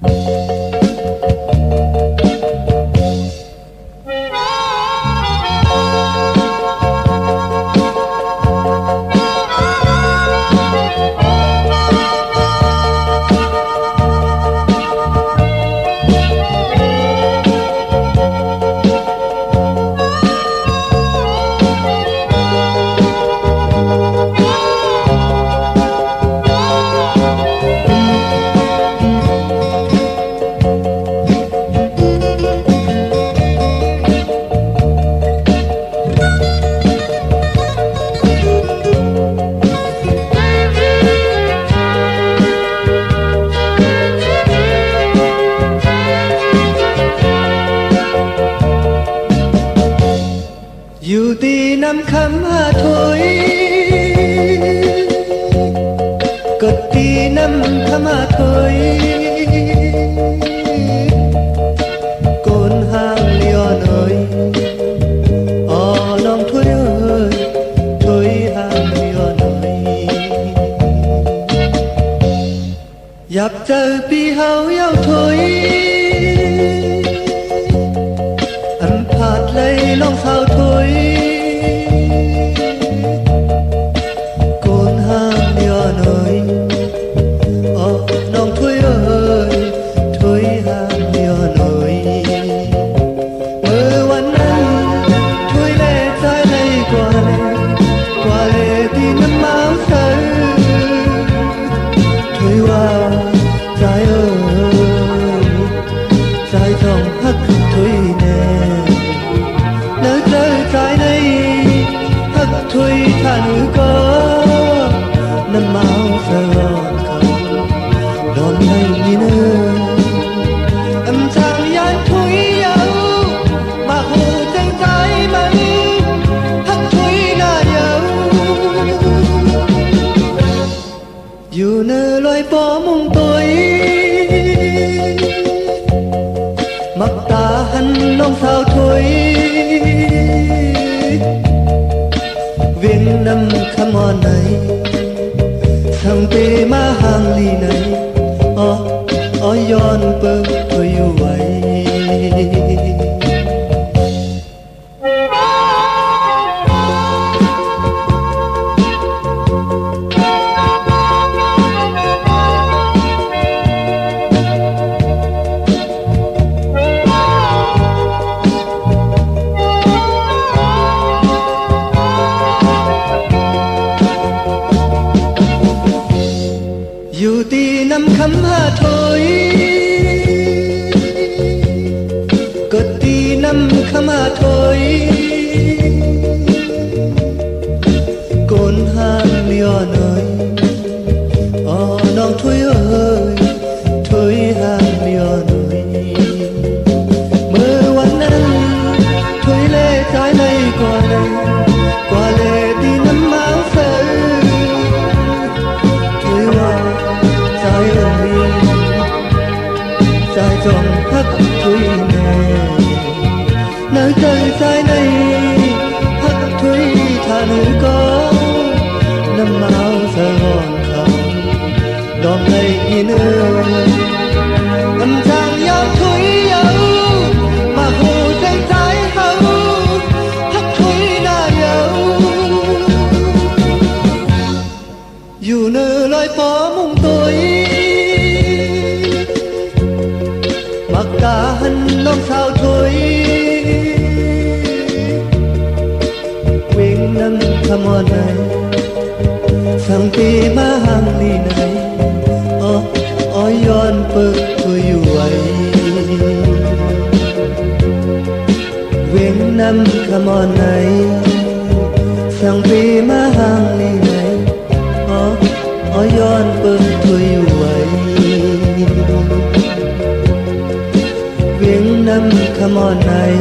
อยู่ตีน้ำคำหาถอยก็ตีน้ำคำหาถอยโกนห้างเลียวหน่อยอ๋อน้องถอยเอ้ยถอยห้างเลียวหน่อยยับเจอปีเฮาเย้าถอยอันผาดเลยน้องสาวถอยโกนห้างเลียวหน่อยอ๋อน้องถอยเอ้ยถอยห้างเลียวหน่อยเมื่อวันนั้นถอยเล่ใจเลยกว่าเลยที่น้ำเมาใสถอยว่าใจเอ้ยใจต้องฮักถอยแน่nếu trời trái này hất thui thà nữ có nằm máu sờ gòn không đòn này như nơi âm chàng gian thui yêu mà hồ chân trái mặn hất thui là yêu dù nơi loài bỏ mong tôi mặc ta hằn lòng sao thôi Việt Nam come on này thằng tê má hàng ly này yon bơ thôi yêu vậyอยู่ตีน้ำคำหาถอยก็ตีน้ำคำหาถอยโกนห้างเลียวหน่อยอ๋อน้องถอยเอ้ยถอยห้างเลียวหน่อยเมื่อวันนั้นถอยเล่ใจเลยกว่าเลยตีน้ำเมาใสdài dòng hắt thui nè nơi trời dài này hắt thui thà nữ có nằm áo giờ gòn không đòn này như nơi âm chàng nhau thui yêu mà hồ chân trái hậu hắt thui đã yêu dù nơi lối phố mong tôi mặc cả hân non sao thôi quyên năm come on này sang ti má hàng ly này yon bơ thôi yêu vậy quyên năm come on này sang ti má hàng ly này yon bơ thôi yêu vậy Việt Nam come on này